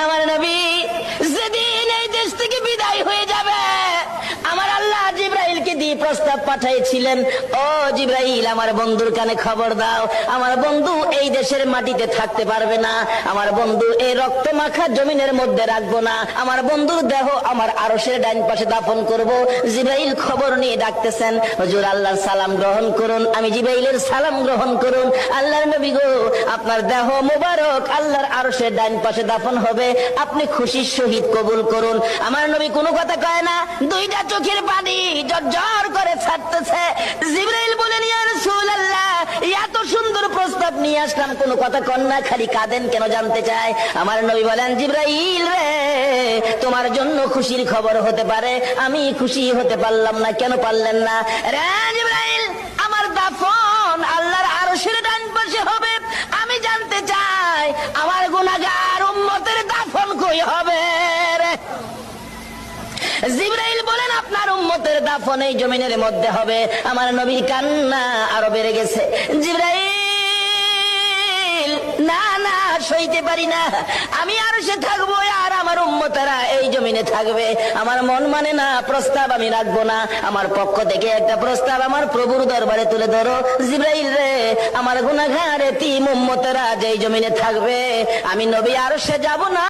আমার নবী যেদিন এই দেশ থেকে বিদায় হয়ে যাবে, আমার আল্লাহ জিব্রাইলকে দিয়ে প্রস্তাব পাঠাইছিলেন, ও জিব্রাইল, আমার বন্ধুর কানে খবর দাও, আমার বন্ধু এই দেশের মাটিতে থাকতে পারবে না, আমার বন্ধু এই রক্ত মাখা জমিনের মধ্যে রাখবো না, আমার বন্ধুর দেহ আমার আরশের ডাইন পাশে দাফন করব। জিব্রাইল খবর নিয়ে ডাকতেছেন, হুজুর আল্লাহর সালাম গ্রহণ করুন। আমি জিব্রাইলের সালাম গ্রহণ করুন। আল্লাহর নবী গো, আপনার দেহ মুবারক আল্লাহর আরশের ডাইন পাশে দাফন হবে, আপনি খুশির সহিত কবুল করুন। আমার নবী কোনো কথা কয় না, দুইটা চোখের পানি ঝরঝর করে ছাড়তেছে। জিবরাইল বলেন, ইয়া রাসূলুল্লাহ, এত সুন্দর প্রস্তাব নিয়ে আসলাম, কোনো কথা কন না, খালি কাঁদেন কেন জানতে চাই। আমার নবী বলেন, জিবরাইল রে, তোমার জন্য খুশির খবর হতে পারে, আমি খুশি হতে পারলাম না। কেন পারলেন না? রে জিবরাইল, আমার দাফন আল্লাহর আরশের ডান পাশে হবে, আমি জানতে চাই আমার গুনাহগার উম্মতের দাফন কই হবে রে? জিবরাইল বলেন, আপনার উম্মতের দাফন এই জমিনের মধ্যে হবে। আমার নবীর কান্না আরো বেড়ে গেছে। জিবরাইল, না না, সইতে পারি না, আমি আরশে থাকবো আর আমার উম্মতেরা এই জমিনে থাকবে। আমার মন মানে না, প্রস্তাব আমি রাখবো না। আমার পক্ষ থেকে একটা প্রস্তাব আমার প্রভুর দরবারে তুলে ধরো। জিবরাইল রে, আমার গুনাহগার এতিম উম্মতেরা যেই জমিনে থাকবে, আমি নবী আরশে যাব না।